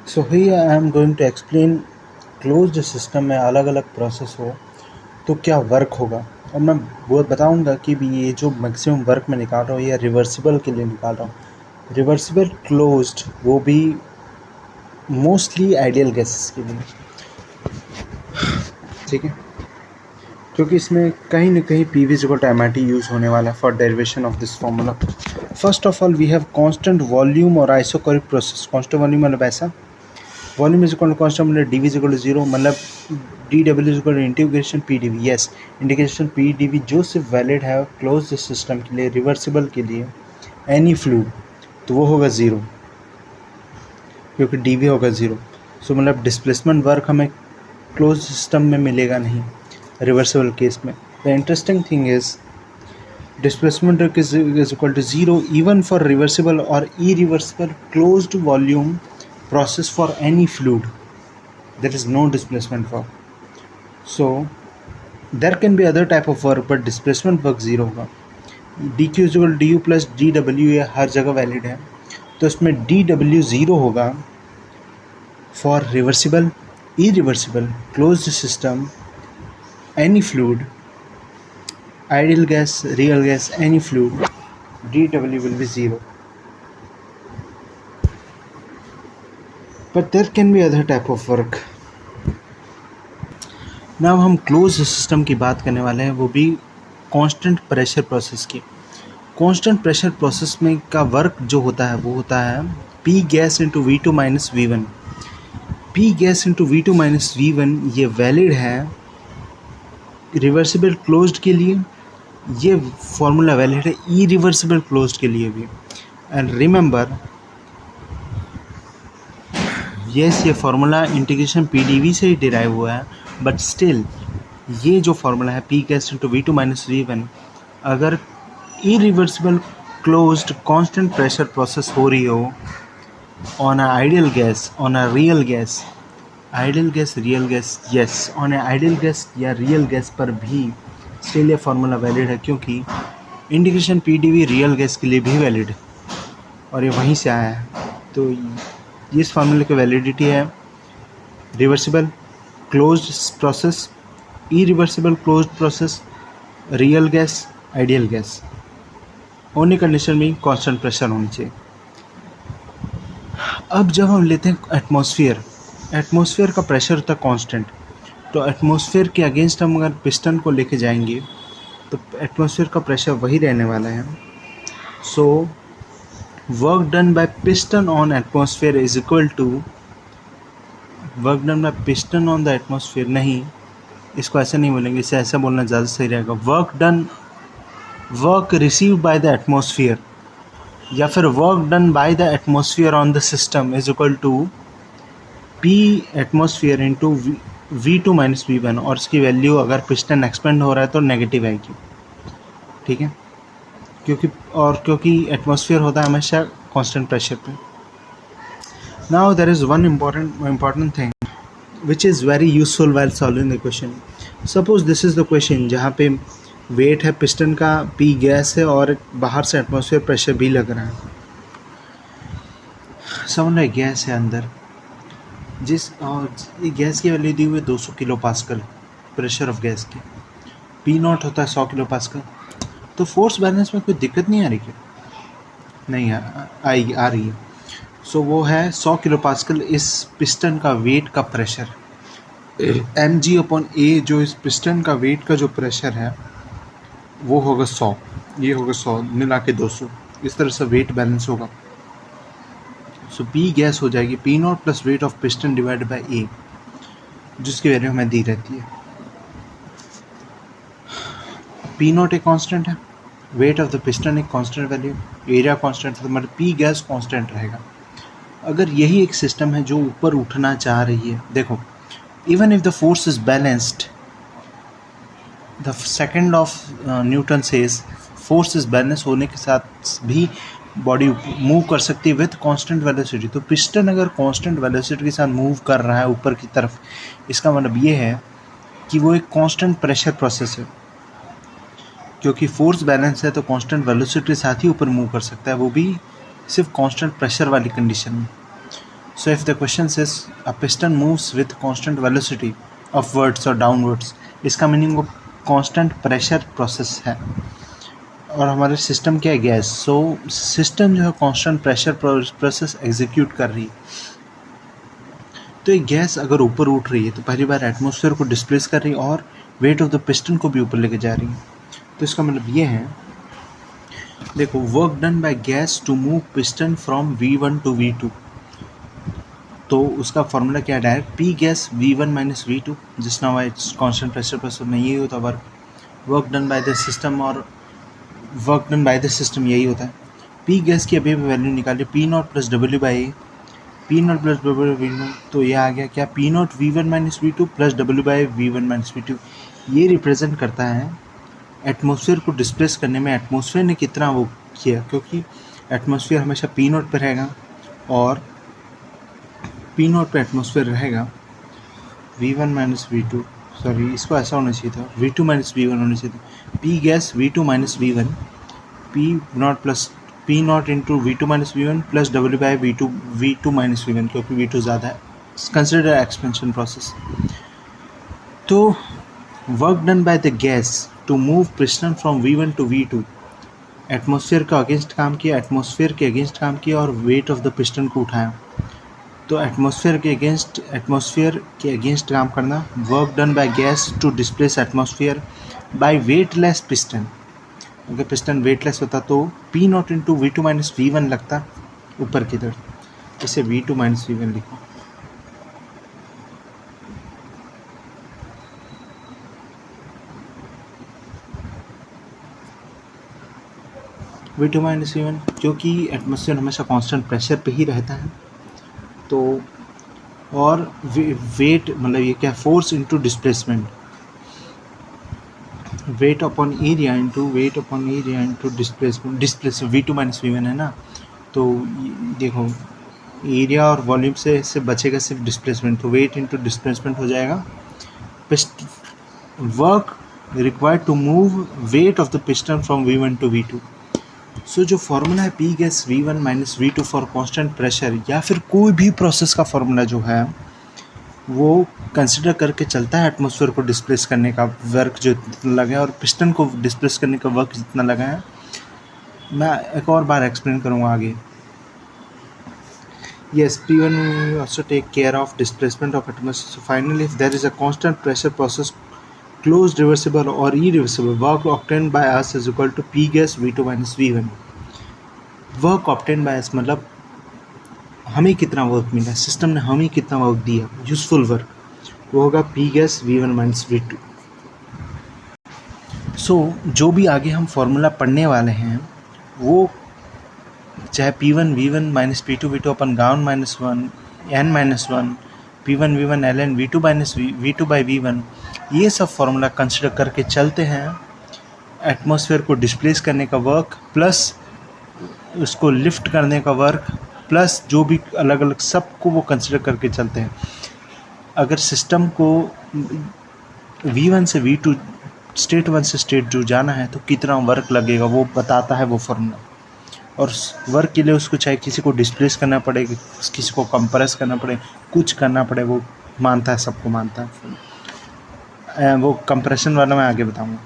So here I am going to explain closed system में अलग अलग प्रोसेस हो तो क्या वर्क होगा, और मैं वो बताऊंगा कि भी ये जो मैक्सिमम वर्क मैं निकाल रहा हूँ ये रिवर्सिबल के लिए निकाल रहा हूँ। रिवर्सिबल क्लोज्ड वो भी मोस्टली आइडियल गैसेस के लिए, ठीक है, क्योंकि इसमें कहीं ना कहीं P V equal to M I T use होने वाला है for derivation of this formula. First of all we have constant volume और आइसोकोरिक प्रोसेस। कांस्टेंट वॉल्यूम मतलब ऐसा, volume is equal to constant मतलब D V is equal to zero, मतलब D W is equal to integration P D V. Yes, integration P D V जो सिर्फ valid है close system के लिए, reversible के लिए, एनी फ्लूइड, तो वो होगा ज़ीरो क्योंकि डी वी होगा ज़ीरो। सो मतलब डिस्प्लेसमेंट वर्क हमें क्लोज सिस्टम में मिलेगा नहीं रिवर्सिबल केस में। The interesting thing is displacement work is equal to zero even for reversible or irreversible closed volume process for any fluid. There is no displacement work. So there can be other type of work but displacement work zero होगा। dq is equal to du plus dw ये हर जगह valid है, तो इसमें dw zero होगा for reversible, irreversible, closed system, any fluid, ideal gas, real gas, any fluid, dW will be zero. But there can be other type of work. Now हम closed system की बात करने वाले हैं, वो भी constant pressure process की। constant pressure process में का वर्क जो होता है वो होता है P gas into V2 minus V1। P gas into V2 minus V1 ये वैलिड है रिवर्सिबल क्लोज्ड के लिए, ये फॉर्मूला वैलिड है इरिवर्सिबल क्लोज्ड के लिए भी। एंड रिमेंबर यस, ये फार्मूला इंटीग्रेशन पीडीवी से ही डिराइव हुआ है, बट स्टिल ये जो फार्मूला है P gas into V two minus V one, अगर irreversible closed constant pressure process हो रही हो on a ideal gas, on a real gas, ideal gas, real gas, yes, on a ideal gas या real gas पर भी still ये formula valid है, क्योंकि इंटीग्रेशन पीडीवी रियल गैस के लिए भी वैलिड है और ये वहीं से आया है। तो इस फार्मूले की वैलिडिटी है reversible closed process, irreversible closed process, real gas, ideal gas, only condition में कांस्टेंट प्रेशर होनी चाहिए। अब जब हम लेते हैं एटमॉस्फेयर, एटमॉस्फेयर का प्रेशर होता है कांस्टेंट, तो एटमॉस्फेयर के अगेंस्ट हम अगर पिस्टन को लेके जाएंगे तो एटमॉस्फेयर का प्रेशर वही रहने वाला है। So work done by piston on atmosphere is equal to work done by piston on the atmosphere, नहीं, इसको ऐसे नहीं बोलेंगे, इसे ऐसा बोलना ज़्यादा सही रहेगा। Work receive by the atmosphere या फिर work done by the atmosphere on the system is equal to P atmosphere into V2 minus V1, और इसकी वैल्यू अगर पिस्टन एक्सपेंड हो रहा है तो नेगेटिव आएगी, ठीक है, क्योंकि एटमॉस्फेयर होता है हमेशा कांस्टेंट प्रेशर पे। Now there is one important thing which is very useful while solving the question. Suppose this is the question जहाँ पे वेट है पिस्टन का, P गैस है और बाहर से एटमॉस्फेयर प्रेशर भी लग रहा है। समझ रहे, गैस है अंदर, जिस और गैस की वैल्यू दी हुई है 200 kilo pascal pressure of gas की, पी नॉट होता है 100 किलो पास्कल, तो फोर्स बैलेंस में कोई दिक्कत नहीं आ रही क्या? नहीं आ रही है। सो वो है 100 किलो पास्कल इस पिस्टन का वेट का प्रेशर, एम जी अपॉन ए, जो इस पिस्टन का वेट का जो प्रेशर है वो होगा 100, ये होगा 100 मिला के 200, इस तरह से वेट बैलेंस होगा। सो पी गैस हो जाएगी P not plus weight of piston divide by A, जिसकी वैल्यू हमें दी रहती है। पी नॉट एक कांस्टेंट है, वेट ऑफ द पिस्टन एक कांस्टेंट वैल्यू, एरिया कांस्टेंट है, तो मतलब पी गैस कांस्टेंट रहेगा। अगर यही एक सिस्टम है जो ऊपर उठना चाह रही है, देखो, even if the force is balanced, the second of Newton says force is balance होने के साथ भी बॉडी मूव कर सकती है विथ कांस्टेंट वेलोसिटी। तो पिस्टन अगर कांस्टेंट वेलोसिटी के साथ मूव कर रहा है ऊपर की तरफ, इसका मतलब ये है कि वो एक कांस्टेंट प्रेशर प्रोसेस है, क्योंकि फोर्स बैलेंस है तो कांस्टेंट वेलोसिटी के साथ ही ऊपर मूव कर सकता है, वो भी सिर्फ कांस्टेंट प्रेशर वाली कंडीशन में। So if the question says a piston moves with constant velocity upwards or downwards, इसका मीनिंग वो constant pressure process है और हमारे सिस्टम क्या है गैस. सो सिस्टम जो है constant pressure process एग्जीक्यूट कर रही है. तो ये गैस अगर ऊपर उठ रही है तो पहली बार एटमॉस्फेयर को डिस्प्लेस कर रही है और वेट ऑफ द पिस्टन को भी ऊपर लेके जा रही है. तो इसका मतलब ये है, देखो, work done by gas to move piston from V1 to V2. तो उसका फॉर्मूला क्या है, direct P gas V1 minus V2 जिस ना वाई कॉन्स्टेंट प्रेशर प्रेशर में यही होता है work done by the system, और work done by the system यही होता है. पी गैस की अभी वैल्यू निकालिए P not plus W by A, P not plus W V not. तो ये आ गया क्या, P not V1 minus V2 plus W by V1 minus V2. ये रिप्रेजेंट करता है एटमॉस्फेयर को डिस्प्लेस करने में एटमॉस्फेयर ने कितना वो किया, क्योंकि एटमॉस्फेयर हमेशा पी नॉट पर रहेगा और पी नॉट पे एटमॉस्फेयर रहेगा V1 माइनस V2, सॉरी इसको ऐसा होना चाहिए था V2 माइनस V1 होना चाहिए था. P gas V2 minus V1, P not plus P not into V2 minus V1 plus W by V2 minus V1, क्योंकि V2 ज़्यादा है. Consider expansion process. तो work done by the gas to move piston from V1 to V2, atmosphere का against काम किया, atmosphere के against काम किया और वेट ऑफ द पिस्टन को उठाया. तो एटमॉस्फेयर के अगेंस्ट काम करना, work done by gas to displace atmosphere by weightless piston. अगर पिस्टन वेटलेस होता तो P not into V2 minus V1 लगता ऊपर की तरफ, इसे V2 माइनस V1 लिखो. V2 माइनस V1 क्योंकि एटमॉस्फेयर हमेशा कांस्टेंट प्रेशर पे ही रहता है. तो और वेट मतलब ये क्या, force into displacement, weight upon area into displace V2 minus V1 है ना. तो देखो एरिया और वॉल्यूम से बचेगा सिर्फ डिस्प्लेसमेंट, तो वेट इंटू डिस्प्लेसमेंट हो जाएगा. Work required to move weight of the piston from V1 to V2. So जो फार्मूला है P gas V1 minus V2 for constant pressure, या फिर कोई भी प्रोसेस का फार्मूला जो है वो कंसिडर करके चलता है एटमॉस्फेयर को डिस्प्लेस करने का वर्क जो जितना लगा है और पिस्टन को डिस्प्लेस करने का वर्क जितना लगा है. मैं एक और बार एक्सप्लेन करूँगा आगे. Yes, P1 will also take care of displacement of atmosphere. So finally, if there is a constant pressure process, closed, reversible or irreversible, work obtained by us is equal to P gas V2 minus V1. Work obtained by us मतलब हमें कितना work मिला, system ने हमें कितना work दिया, useful work, वो होगा P gas V1 minus V2. So जो भी आगे हम फॉर्मूला पढ़ने वाले हैं वो चाहे P1 V1 minus P2 V2 upon gown minus one N minus one P1 V1 ln V2 minus V2 by V1, ये सब फार्मूला कंसिडर करके चलते हैं. एटमॉस्फेयर को डिस्प्लेस करने का वर्क प्लस उसको लिफ्ट करने का वर्क प्लस जो भी अलग अलग सबको वो कंसिडर करके चलते हैं. अगर सिस्टम को V1 से V2 स्टेट 1 से स्टेट 2 जाना है तो कितना वर्क लगेगा वो बताता है वो फार्मूला. और वर्क के लिए उसको चाहे किसी को डिस्प्लेस करना पड़े, किसी को कंप्रेस करना पड़े, कुछ करना पड़े, वो मानता है, सबको मानता है. वो कंप्रेशन वाला मैं आगे बताऊंगा.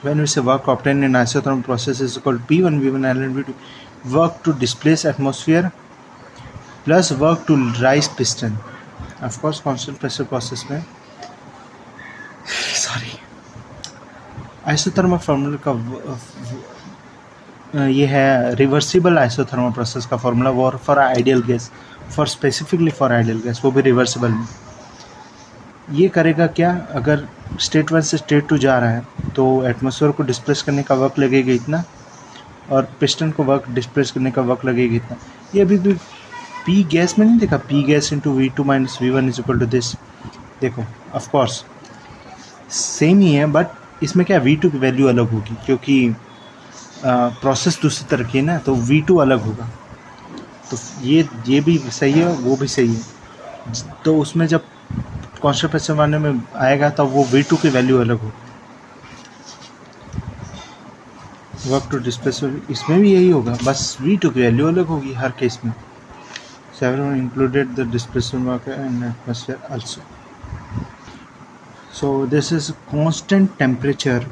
When we say work obtain in isothermal process is equal P1 V1 ln V2, work to displace atmosphere plus work to raise piston. Of course constant pressure process में आइसोथर्मल फार्मूला का ये है reversible isothermal process का formula, वो for ideal gas, for specifically for ideal gas, वो भी reversible में. ये करेगा क्या, अगर स्टेट 1 से स्टेट 2 जा रहा है तो एटमॉस्फेयर को डिस्प्लेस करने का वर्क लगेगा इतना और पिस्टन को वर्क डिस्प्लेस करने का वर्क लगेगा इतना. ये अभी भी पी गैस में नहीं देखा, P gas into V2 minus V1 is equal to this. देखो ऑफ कोर्स सेम ही है, बट इसमें क्या V2 की वैल्यू अलग होगी क्योंकि प्रोसेस दूसरी तरह की है ना, तो V2 अलग होगा. तो ये भी सही है, वो भी सही है. तो उसमें जब कांस्टेंट प्रेशर वाले में आएगा तब वो V2 की वैल्यू अलग होगी. वर्क टू डिस्प्लेस इसमें भी यही होगा, बस V2 की वैल्यू अलग होगी हर केस में. Several included the displacement marker and atmosphere also. So this is constant temperature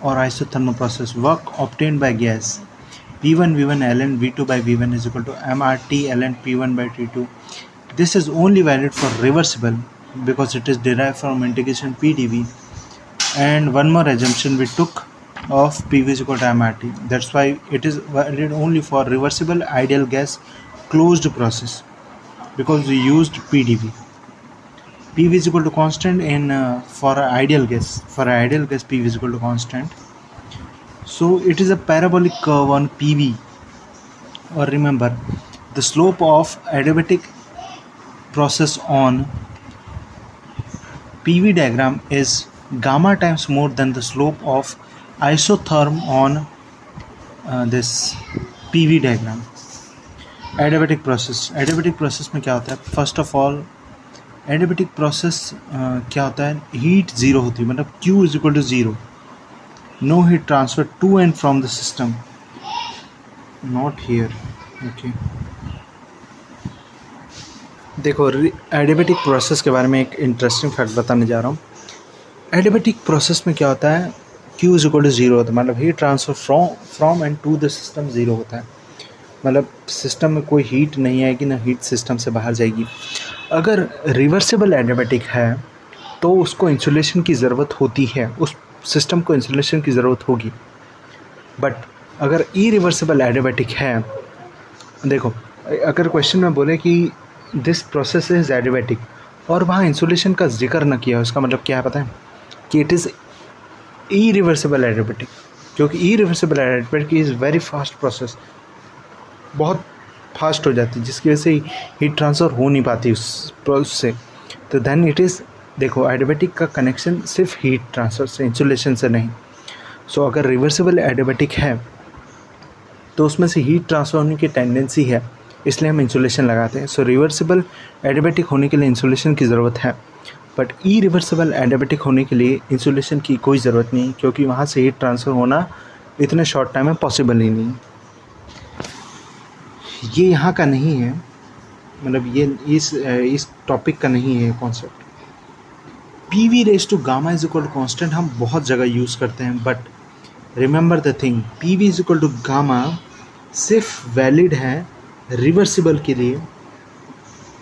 or isothermal process. Work obtained by gas P1 V1 ln V2 by V1 is equal to mRT ln P1 by T2. This is only valid for reversible because it is derived from integration PdV. And one more assumption we took of PV is equal to mRT. That's why it is valid only for reversible ideal gas closed process because we used PdV. PV is equal to constant in for ideal gas. For ideal gas, PV is equal to constant. So it is a parabolic curve on PV. Or remember, the slope of adiabatic process on PV diagram is gamma times more than the slope of isotherm on this PV diagram. Adiabatic process में क्या होता है? First of all, adiabatic process क्या होता है? Heat zero होती है, मतलब Q is equal to zero. No heat transfer to and from the system. Not here. Okay, देखो एडियाबेटिक प्रोसेस के बारे में एक इंटरेस्टिंग फैक्ट बताने जा रहा हूँ. एडियाबेटिक प्रोसेस में क्या होता है? Q is equal to zero होता है, मतलब heat transfer from and to the system zero होता है. मतलब सिस्टम में कोई हीट नहीं आएगी, ना हीट सिस्टम से बाहर जाएगी. अगर रिवर्सिबल एडियाबेटिक है तो उसको इंसुलेशन की ज़रूरत होती है, उस सिस्टम को इंसुलेशन की ज़रूरत होगी. बट अगर इरिवर्सिबल एडियाबेटिक है, देखो अगर क्वेश्चन में बोले कि दिस प्रोसेस इज एडियाबेटिक और वहाँ इंसुलेशन का जिक्र ना किया, उसका मतलब क्या है पता है? कि इट इज़ इरिवर्सिबल एडियाबेटिक. क्योंकि irreversible adiabatic is very fast process, बहुत फास्ट हो जाती है, जिसकी वजह से हीट ट्रांसफ़र हो नहीं पाती उस प्रोसेस से. तो देन इट इज़, देखो एडियाबेटिक का कनेक्शन सिर्फ हीट ट्रांसफ़र से, इंसुलेशन से नहीं. सो अगर रिवर्सिबल एडियाबेटिक है तो उसमें से हीट ट्रांसफ़र होने की टेंडेंसी है, इसलिए हम इंसुलेशन लगाते हैं. सो रिवर्सिबल एडियाबेटिक होने के लिए इंसुलेशन की ज़रूरत है, बट इरिवर्सिबल एडियाबेटिक होने के लिए इंसुलेशन की कोई ज़रूरत नहीं, क्योंकि वहाँ से हीट ट्रांसफ़र होना इतने शॉर्ट टाइम में पॉसिबल ही नहीं. ये यहाँ का नहीं है, मतलब ये इस टॉपिक का नहीं है concept. PV raise to gamma is equal to constant हम बहुत जगह यूज़ करते हैं, but remember the thing, PV is equal to gamma सिर्फ वैलिड है रिवर्सिबल के लिए,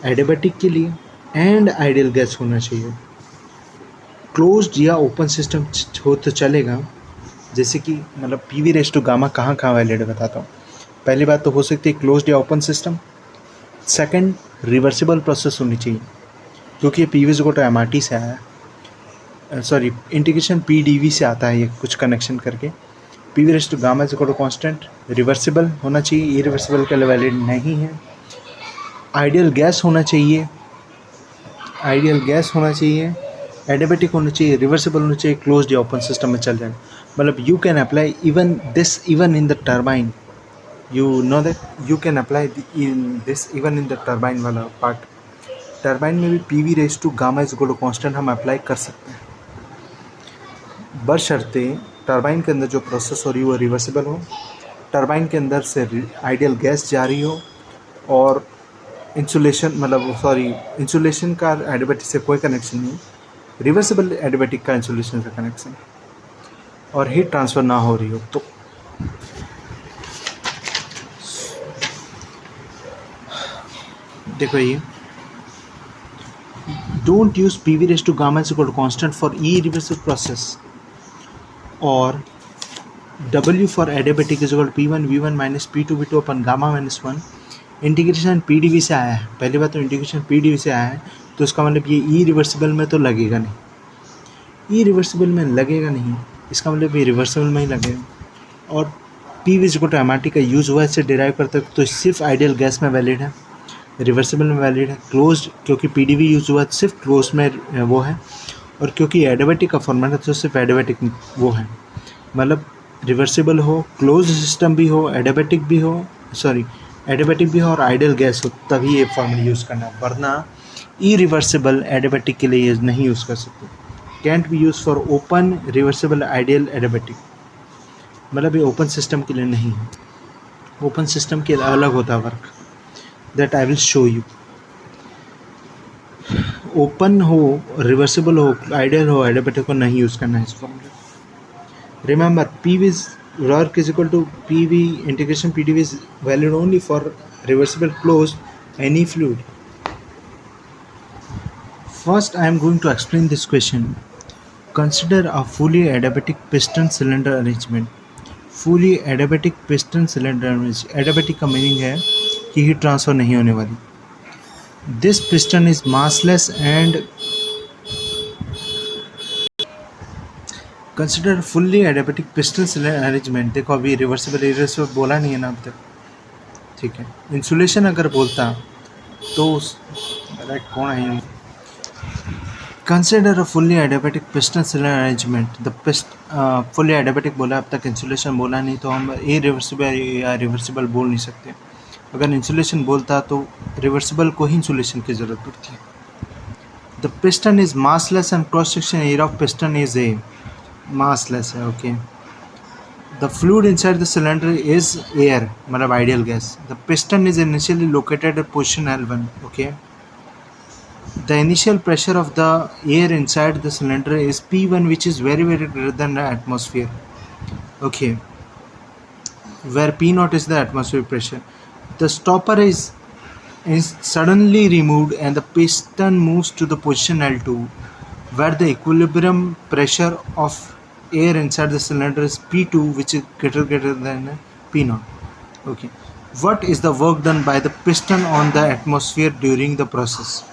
एडियाबेटिक के लिए एंड आइडियल गैस होना चाहिए. क्लोज्ड या ओपन सिस्टम हो तो चलेगा. जैसे कि मतलब PV रेज टू गामा कहाँ कहाँ वैलिड है बताता हूँ. पहली बात तो हो सकती है क्लोज्ड या open system. Second, reversible process होनी चाहिए, क्योंकि ये PV को तो MRT से आया है, सॉरी इंटीग्रेशन PdV से आता है ये कुछ कनेक्शन करके. PV raise to gamma is equal to constant, reversible होना चाहिए, इरिवर्सिबल के लिए वैलिड नहीं है. आइडियल गैस होना चाहिए, एडियाबेटिक होना चाहिए, रिवर्सिबल होना चाहिए, क्लोज्ड या ओपन सिस्टम में चल जाएगा. मतलब you can apply even in the turbine. You know that you can apply even in the turbine वाला पार्ट. टर्बाइन में भी PV raise to gamma is equal to constant हम अप्लाई कर सकते हैं, बशर्ते टर्बाइन के अंदर जो प्रोसेस हो रही है वो रिवर्सिबल हो, टर्बाइन के अंदर से आइडियल गैस जा रही हो, और इंसुलेशन का एडियाबेटिक से कोई कनेक्शन नहीं, रिवर्सिबल एडियाबेटिक का इंसुलेशन से कनेक्शन, और हीट ट्रांसफ़र ना हो रही हो. तो देखो ये don't use PV raise to gamma is equal to constant for irreversible process, और W for adiabatic is equal to P1 V1 minus P2 V2 upon gamma minus 1. Integration PdV से आया है, पहली बात तो इंटीग्रेशन PdV से आया है, तो इसका मतलब ये इरिवर्सिबल में तो लगेगा नहीं, इरिवर्सिबल में लगेगा नहीं, इसका मतलब ये रिवर्सिबल में ही लगेगा. और PV is equal to MRT का यूज़ हुआ, इससे डिराइव करते हैं, तो सिर्फ आइडियल गैस में वैलिड है, रिवर्सिबल में वैलिड है. क्लोज्ड क्योंकि PdV यूज़ हुआ सिर्फ क्लोज में वो है, और क्योंकि एडियाबेटिक का फॉर्मेट है तो सिर्फ एडियाबेटिक वो है. मतलब रिवर्सिबल हो, क्लोज सिस्टम भी हो, एडियाबेटिक भी हो और आइडियल गैस हो, तभी ये फॉर्मेट यूज़ करना, वरना इरिवर्सिबल एडियाबेटिक के लिए नहीं यूज़ कर सकते. Cantt B use for open reversible ideal adiabatic, मतलब ये ओपन सिस्टम के लिए नहीं है, ओपन सिस्टम के अलग होता है work. That I will show you. Open हो, रिवर्सिबल हो, आइडियल हो, एडियाबैटिक को नहीं यूज़ करना है इस फॉर्मूले। Remember P V work is equal to P V integration P D V is valid only for reversible close any fluid. First, I am going to explain this question. Consider a fully adiabatic piston cylinder arrangement. Fully adiabatic piston cylinder arrangement. Adiabatic का meaning है कि heat transfer नहीं होने वाली। This piston is massless and consider fully adiabatic piston cylinder arrangement. देखो अभी reversible irreversible बोला नहीं है ना अब तक, ठीक है। इंसुलेशन अगर बोलता तो कौन है? Consider a fully adiabatic piston cylinder arrangement. The fully adiabatic बोला, अब तक इंसुलेशन बोला नहीं, तो हम इरिवर्सिबल या रिवर्सिबल बोल नहीं सकते। अगर इंसुलेशन बोलता तो रिवर्सिबल को ही इंसुलेशन की ज़रूरत पड़ती है। The piston is massless and cross section area of piston is a massless है, okay. The fluid inside the cylinder is air, मतलब ideal gas. The piston is initially located at position L1, okay. The initial pressure of the air inside the cylinder is P1, which is very greater than the atmosphere, okay, where P0 is the atmospheric pressure. The stopper is suddenly removed and the piston moves to the position L2, where the equilibrium pressure of air inside the cylinder is P2, which is greater than P0, okay. What is the work done by the piston on the atmosphere during the process?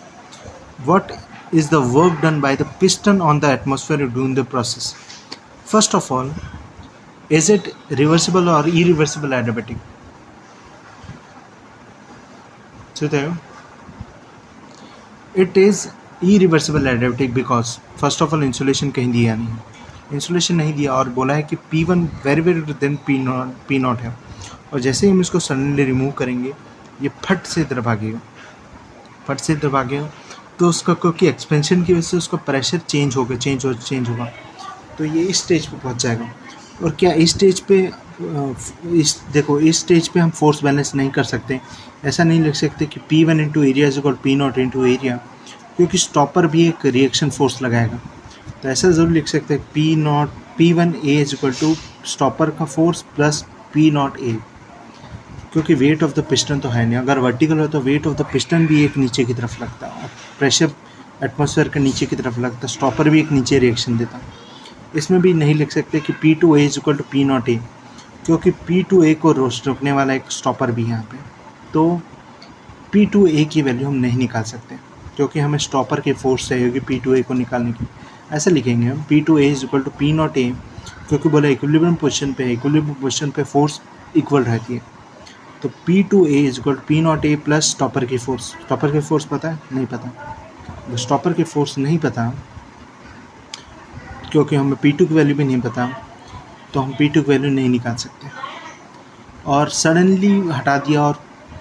What is the work done by the piston on the atmosphere during the process? First of all, is it reversible or irreversible adiabatic? So it is irreversible adiabatic because first of all insulation कहीं दिया नहीं है, insulation नहीं दिया और बोला है कि P1 very greater than P0 है, और जैसे ही हम इसको सडनली रिमूव करेंगे ये फट से इधर भागेगा, तो उसका क्योंकि एक्सपेंशन की वजह से उसका प्रेशर चेंज होगा, तो ये इस स्टेज पे पहुंच जाएगा। और क्या इस स्टेज पे हम फोर्स बैलेंस नहीं कर सकते, ऐसा नहीं लिख सकते कि P1 into area is equal P0 into area, क्योंकि स्टॉपर भी एक रिएक्शन फोर्स लगाएगा। तो ऐसा ज़रूर लिख सकते हैं P1 A is equal to stopper का फोर्स प्लस P0 A, क्योंकि वेट ऑफ द पिस्टन तो है नहीं। अगर वर्टिकल हो तो वेट ऑफ द पिस्टन भी एक नीचे की तरफ लगता है, प्रेशर एटमॉस्फेयर के नीचे की तरफ लगता है, स्टॉपर भी एक नीचे रिएक्शन देता। इसमें भी नहीं लिख सकते कि P2A is equal to P0 A, क्योंकि P2A को रोकने वाला एक स्टॉपर भी यहाँ पे, तो P2A की वैल्यू हम नहीं निकाल सकते, क्योंकि हमें स्टॉपर के फोर्स चाहिए होगी P2A को निकालने की। ऐसे लिखेंगे हम P2A is equal to P0 A, क्योंकि बोला इक्विलिब्रियम पोजीशन पे फोर्स इक्वल रहती है, तो P2A is equal to P0 A plus stopper की फोर्स। स्टॉपर की फोर्स पता है? नहीं पता। तो स्टॉपर की फोर्स नहीं पता, क्योंकि हमें P2 की वैल्यू भी नहीं पता, तो हम P2 की वैल्यू नहीं निकाल सकते। और सडनली हटा दिया और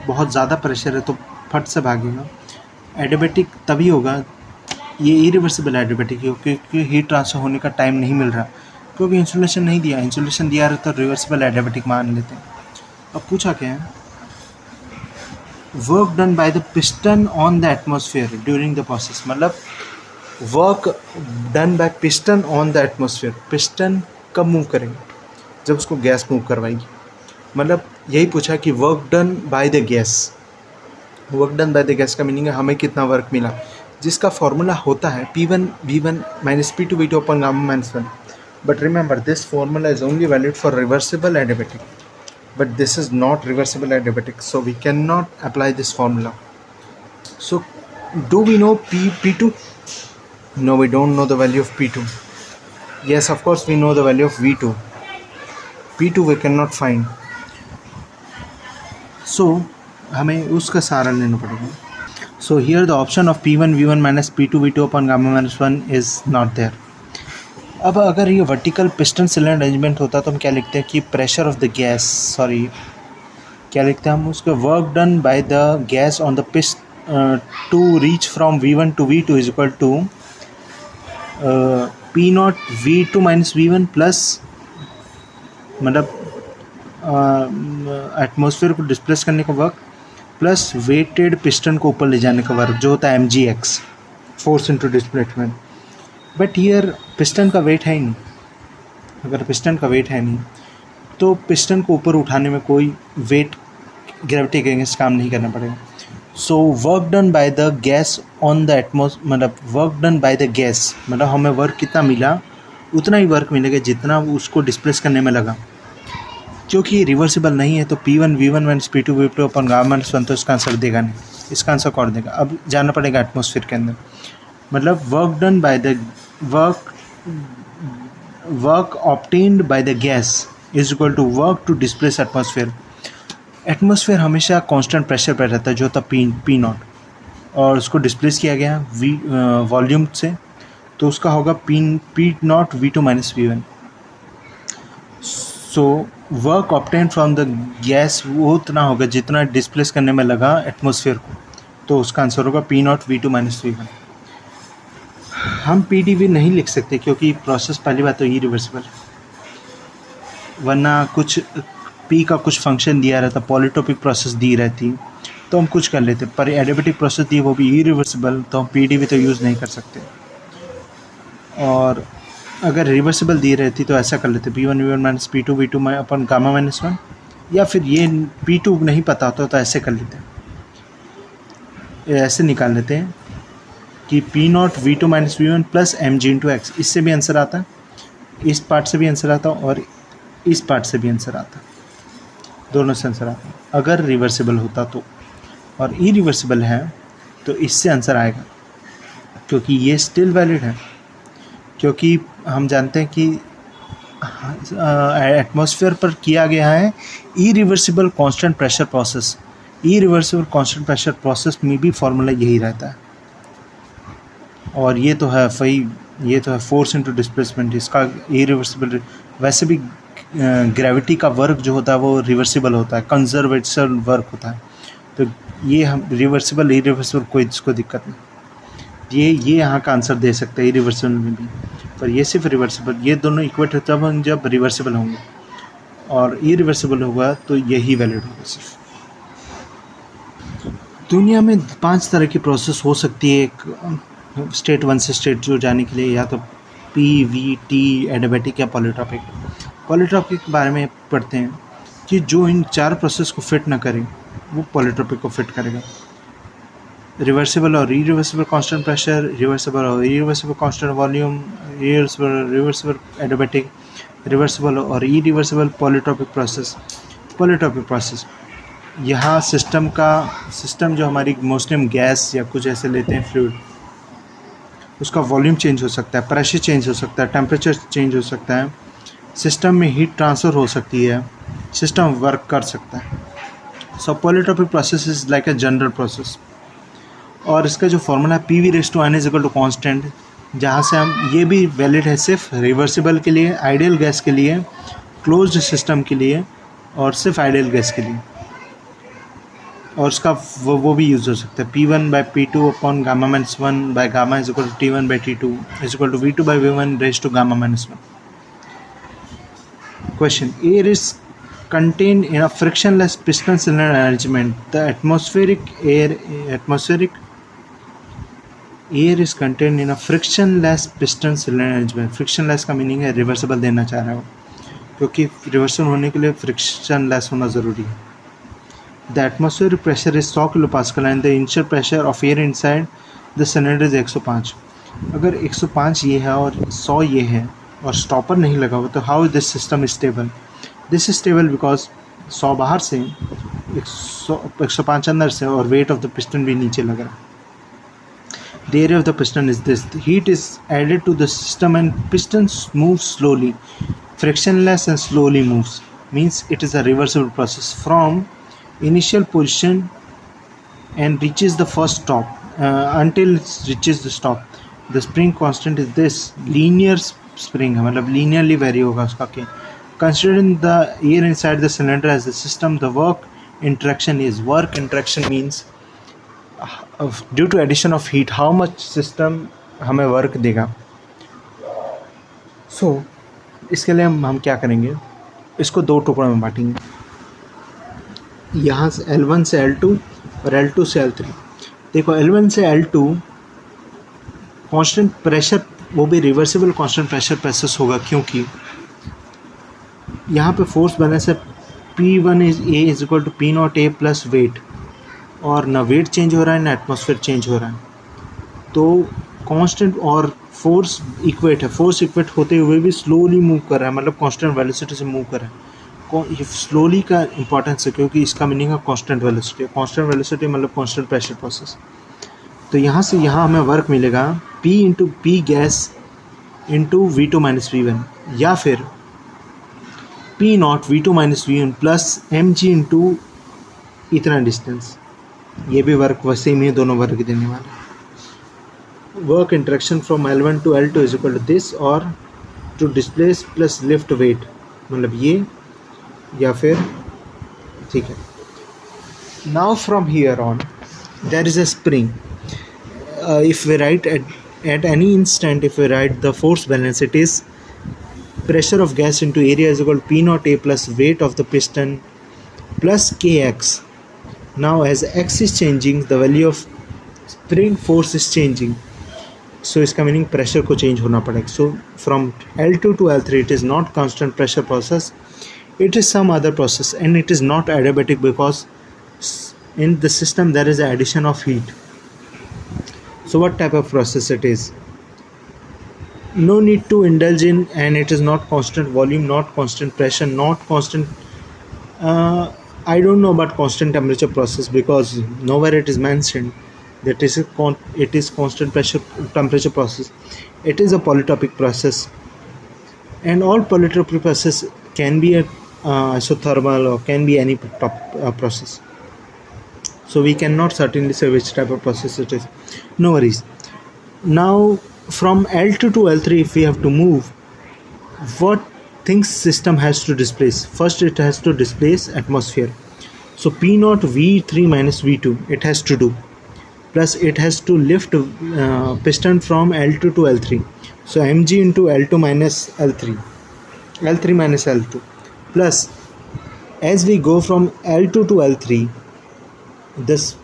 बहुत ज़्यादा प्रेशर है तो फट से भागेगा। एडियाबैटिक तभी होगा, ये इरिवर्सिबल एडियाबैटिक है, क्योंकि हीट ट्रांसफर होने का टाइम नहीं मिल रहा, क्योंकि इंसुलेशन नहीं दिया। इंसुलेशन दिया रहता तो रिवर्सिबल एडियाबैटिक मान लेते हैं। अब पूछा क्या है? Work done by the piston on the atmosphere during the process, मतलब work done by piston on the atmosphere. Piston कब मूव करेंगे? जब उसको गैस मूव करवाएगी। मतलब यही पूछा कि work done by the gas. Work done by the gas का मीनिंग है हमें कितना वर्क मिला, जिसका फॉर्मूला होता है P1 V1 minus P2 V2 upon gamma minus 1। But remember this formula is only valid for reversible adiabatic, but this is not reversible adiabatic, so we cannot apply this formula. So do we know P2? No, we don't know the value of P2. Yes, of course we know the value of V2. P2 we cannot find, so हमें उसका सहारा लेना पड़ेगा। So here the option of P1 V1 minus P2 V2 upon gamma minus 1 is not there. अब अगर ये vertical piston cylinder arrangement होता तो हम क्या लिखते हैं कि प्रेशर ऑफ द गैस, क्या लिखते हैं हम उसको, work done by the gas on the piston to reach from V1 to V2 is equal to P0 V2 minus V1 plus, मतलब एटमॉस्फेयर को डिस्प्लेस करने का वर्क प्लस वेटेड पिस्टन को ऊपर ले जाने का वर्क जो होता है mgx, force into displacement. But here piston का वेट है ही नहीं। अगर पिस्टन का वेट है नहीं तो पिस्टन को ऊपर उठाने में कोई वेट ग्रेविटी के अगेंस्ट काम नहीं करना पड़ेगा। So work done by the gas on the मतलब work done by the gas मतलब हमें वर्क कितना मिला उतना ही वर्क मिलेगा जितना उसको डिस्प्लेस करने में लगा। क्योंकि रिवर्सिबल नहीं है तो P1 V1 minus P2 V2 upon gamma minus 1 तो इसका आंसर देगा नहीं, इसका आंसर कौन देगा। अब जाना पड़ेगा एटमॉस्फेयर के अंदर। मतलब work done by the work obtained by the gas is equal to work to displace atmosphere. Atmosphere हमेशा कांस्टेंट प्रेशर पर रहता है जो होता P नॉट, और उसको डिस्प्लेस किया गया V वॉल्यूम से, तो उसका होगा P not V2 minus V1। So work obtain from the gas वो उतना होगा जितना डिस्प्लेस करने में लगा एटमॉस्फेयर को, तो उसका आंसर होगा P not V2 minus V1। हम PdV नहीं लिख सकते क्योंकि प्रोसेस पहली बात तो इरिवर्सिबल, वरना कुछ P का कुछ फंक्शन दिया रहता, पॉलीटोपिक प्रोसेस दी रहती तो हम कुछ कर लेते, पर एडियाबेटिक प्रोसेस दी वो भी इरिवर्सिबल तो हम PdV तो यूज़ नहीं कर सकते। और अगर रिवर्सिबल दी रहती तो ऐसा कर लेते P1 V1 minus P2 V2 upon gamma minus 1, या फिर ये P2 नहीं पता होता तो ऐसे कर लेते, ऐसे निकाल लेते हैं कि P not V2 minus V1 plus mg into x. इससे भी आंसर आता, इस पार्ट से भी आंसर आता और इस पार्ट से भी आंसर आता, दोनों से आंसर आता अगर रिवर्सिबल होता तो। और इरिवर्सिबल है तो इससे आंसर आएगा क्योंकि ये स्टिल वैलिड है, क्योंकि हम जानते हैं कि एटमॉस्फेयर पर किया गया है irreversible constant pressure process. Irreversible constant pressure process में भी फॉर्मूला यही रहता है, और ये तो है ये तो है फोर्स इनटू डिस्प्लेसमेंट, इसका इरिवर्सिबल। वैसे भी ग्रेविटी का वर्क जो होता है वो रिवर्सिबल होता है, कंजर्वेशन वर्क होता है, तो ये हम रिवर्सिबल इरिवर्सिबल कोई इसको दिक्कत नहीं, ये यहाँ का आंसर दे सकते हैं इरिवर्सिबल में भी। पर ये सिर्फ रिवर्सिबल, ये दोनों इक्वेट होता है जब रिवर्सिबल होंगे, और इरिवर्सिबल होगा तो यही वैलिड होगा सिर्फ। दुनिया में 5 तरह की प्रोसेस हो सकती है एक स्टेट 1 से स्टेट 2 जाने के लिए, या तो PVT एडियाबेटिक या पॉलीट्रॉपिक। पॉलीट्रॉपिक के बारे में पढ़ते हैं कि जो इन 4 प्रोसेस को फिट ना करे वो पॉलीट्रॉपिक को फिट करेगा। रिवर्सिबल और इरिवर्सिबल कांस्टेंट प्रेशर, रिवर्सिबल और irreversible constant volume, reversible adiabatic, reversible और irreversible polytropic process. Polytropic process यहाँ सिस्टम जो हमारी मोस्टली हम गैस या कुछ ऐसे लेते हैं फ्लूइड, उसका वॉल्यूम चेंज हो सकता है, प्रेशर चेंज हो सकता है, टेम्परेचर चेंज हो सकता है, सिस्टम में हीट ट्रांसफ़र हो सकती है, सिस्टम वर्क कर सकता है। So polytropic process is like a general process, और इसका जो फॉर्मूला है PV/N is equal to constant, जहाँ से हम ये भी वैलिड है सिर्फ रिवर्सिबल के लिए, आइडियल गैस के लिए, क्लोज्ड सिस्टम के लिए, और सिर्फ आइडियल गैस के लिए, और उसका वो भी यूज़ हो सकता है P1/P2 upon gamma minus 1 by gamma is equal to T1/T2 is equal to V2/V1 raise to gamma minus 1। Question, air is contained in a frictionless piston cylinder arrangement. The atmospheric air is contained in a frictionless piston cylinder arrangement. Frictionless का meaning है reversible देना चाह रहा हो, क्योंकि reversal होने के लिए frictionless होना ज़रूरी है। The atmospheric pressure is 100 kPa and the initial pressure of air inside the cylinder is 105। अगर 105 ये है और 100 ये है और स्टॉपर नहीं लगा हुआ, तो how is this system stable? This is stable because 100 बाहर से 105 अंदर से, और वेट ऑफ द पिस्टन भी नीचे लग रहा है। The area of the piston is this, heat is added to the system and piston move slowly, frictionless and slowly moves, means it is a reversible process from initial position and reaches the first stop until it reaches the stop. The spring constant is this, linear spring है, मतलब linearly vary होगा उसका के। Considering the air inside the cylinder as the system, the work interaction means due to addition of heat how much system हमें work देगा। So इसके लिए हम क्या करेंगे, इसको 2 टुकड़ों में बांटेंगे, यहाँ से L1 से L2 और L2 से L3। देखो L1 से L2 कांस्टेंट प्रेशर, वो भी रिवर्सिबल कांस्टेंट प्रेशर प्रोसेस होगा, क्योंकि यहाँ पे फोर्स बैलेंस है P1 is A is equal to P naught A plus weight, और ना वेट चेंज हो रहा है ना एटमॉस्फेयर चेंज हो रहा है, तो कांस्टेंट और फोर्स इक्वेट है। फोर्स इक्वेट होते हुए भी स्लोली मूव कर रहा है, मतलब कांस्टेंट वेलोसिटी से मूव कर रहा है। ये स्लोली का इंपॉर्टेंस है क्योंकि इसका मीनिंग है कांस्टेंट वेलोसिटी। कांस्टेंट वेलोसिटी मतलब कांस्टेंट प्रेशर प्रोसेस। तो यहाँ से यहाँ हमें वर्क मिलेगा P into P gas into V2 minus V1, या फिर P not V2 minus V1 plus mg into इतना डिस्टेंस। ये भी वर्क वैसे ही दोनों वर्क देने वाले। Work interaction from L1 to L2 is equal to this, और to displace plus lift weight, मतलब ये या फिर, ठीक है। Now from here on there is a spring. If we write at any instant, if we write the force balance, it is pressure of gas into area is equal to P naught A plus weight of the piston plus kx. Now as x is changing, the value of spring force is changing, so इसका meaning pressure को change होना पड़ेगा। So from L2 to L3 it is not constant pressure process, it is some other process, and it is not adiabatic because in the system there is an addition of heat. So what type of process it is? No need to indulge in, and it is not constant volume, not constant pressure, not constant I don't know about constant temperature process, because nowhere it is mentioned that it is constant temperature process. It is a polytropic process, and all polytropic process can be a isothermal or can be any process. So we cannot certainly say which type of process it is. No worries. Now from L2 to L3, if we have to move, what things system has to displace? First it has to displace atmosphere. So P naught V3 minus V2 it has to do, plus it has to lift piston from L2 to L3. So mg into L2 minus L3 minus L2, plus as we go from L2 to L3, this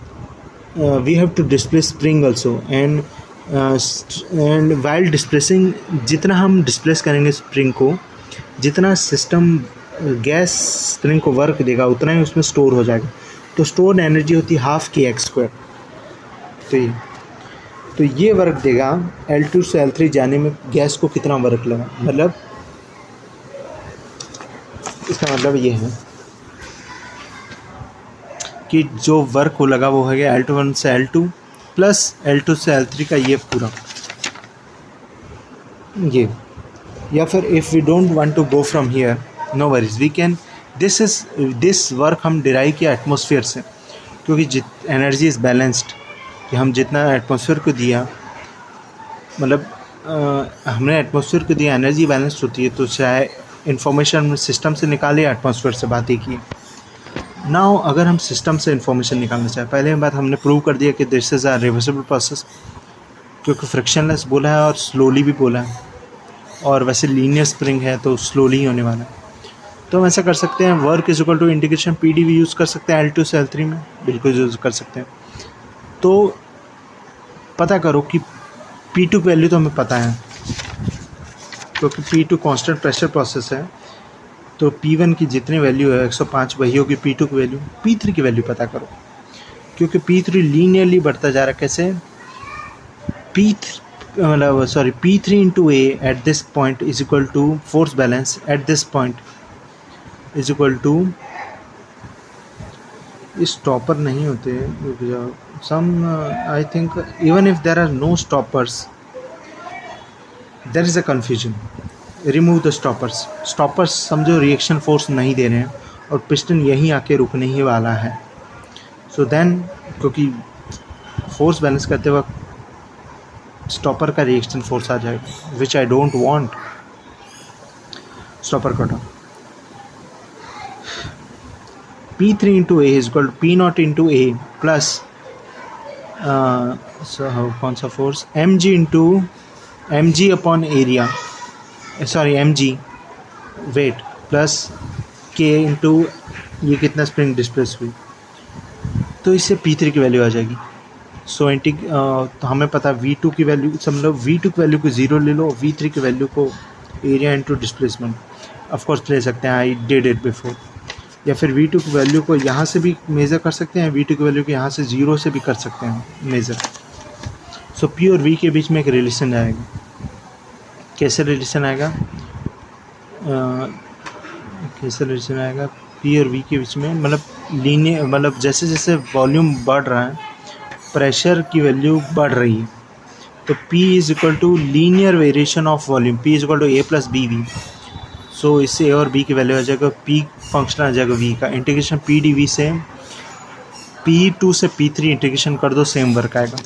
we have to displace spring also, and while displacing, जितना हम displace करेंगे spring को, जितना system gas spring को work देगा उतना ही उसमें store हो जाएगा। तो स्टोर एनर्जी होती है हाफ kx²। तो ये वर्क देगा L2 से L3 जाने में गैस को कितना वर्क लगा, मतलब इसका मतलब ये है कि जो वर्क को लगा वो है गया L1 से L2 प्लस L2 से L3 का ये पूरा ये, या फिर if we don't want to go from here, no worries, we can this work हम डिराइव किया एटमॉस्फेयर से, क्योंकि एनर्जी इज़ बैलेंस्ड, कि हम जितना एटमॉस्फेयर को दिया, मतलब हमने एटमॉस्फेयर को दिया, एनर्जी बैलेंस्ड होती है, तो चाहे इन्फॉर्मेशन सिस्टम से निकाले या एटमॉस्फेयर से, बात एक ही। नाउ अगर हम सिस्टम से इन्फॉर्मेशन निकालना चाहें, पहले बात हमने प्रूव कर दिया कि this is a reversible process, क्योंकि फ्रिक्शनलेस बोला है और स्लोली भी बोला है, और वैसे लीनियर स्प्रिंग है तो स्लोली ही होने वाला है। तो हम ऐसा कर सकते हैं, work is equal to integration PD भी यूज़ कर सकते हैं L2 से L3 में, बिल्कुल यूज़ कर सकते हैं। तो पता करो कि P2 की वैल्यू तो हमें पता है, क्योंकि P2 कांस्टेंट प्रेशर प्रोसेस है, तो P1 की जितनी वैल्यू है 105 वही होगी P2 की वैल्यू। P3 की वैल्यू पता करो, क्योंकि P3 लीनियरली बढ़ता जा रहा है। कैसे? P3 into A at this point is equal to force balance at this point is equal to, stopper नहीं होते some, I think even if there are no stoppers there is a confusion, remove the stoppers समझो reaction force नहीं दे रहे हैं और piston यहीं आके रुकने ही वाला है। सो देन क्योंकि फोर्स बैलेंस करते वक्त स्टॉपर का रिएक्शन फोर्स आ जाएगा, which I don't want. Stopper cut P3 into A is equal to P not into A plus कौन सा force mg upon area, sorry mg weight plus k into ये कितना spring displace हुई। तो इससे P3 की वैल्यू आ जाएगी। सो तो हमें पता V2 की वैल्यू, मतलब V2 की वैल्यू को 0 ले लो, V3 की वैल्यू को area into displacement of course ले सकते हैं, आई डिड इट बिफोर। या फिर V2 की वैल्यू को यहाँ से भी मेज़र कर सकते हैं, V2 की वैल्यू को यहाँ से 0 से भी कर सकते हैं मेज़र। सो P और V के बीच में एक रिलेशन आएगा। कैसे रिलेशन आएगा? P और V के बीच में, मतलब लीनियर, मतलब जैसे जैसे वॉल्यूम बढ़ रहा है प्रेशर की वैल्यू बढ़ रही है, तो P is equal to linear variation of volume, P is equal to A plus B V. So इससे A और B की वैल्यू आ जाएगा, P फंक्शन आ जाएगा V का, इंटीग्रेशन P डी वी से P2 से P3 इंटीग्रेशन कर दो, सेम वर्क आएगा।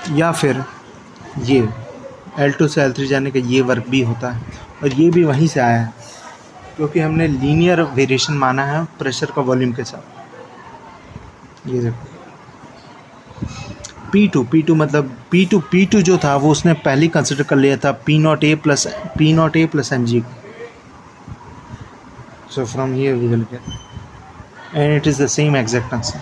या फिर ये L2 से L3 जाने का ये वर्क भी होता है, और ये भी वहीं से आया है क्योंकि हमने लीनियर वेरिएशन माना है प्रेशर का वॉल्यूम के साथ। ये देखो P2 मतलब P2 जो था वो उसने पहले कंसिडर कर लिया था P0A plus mg। So from here we will get, and it is the same exact answer.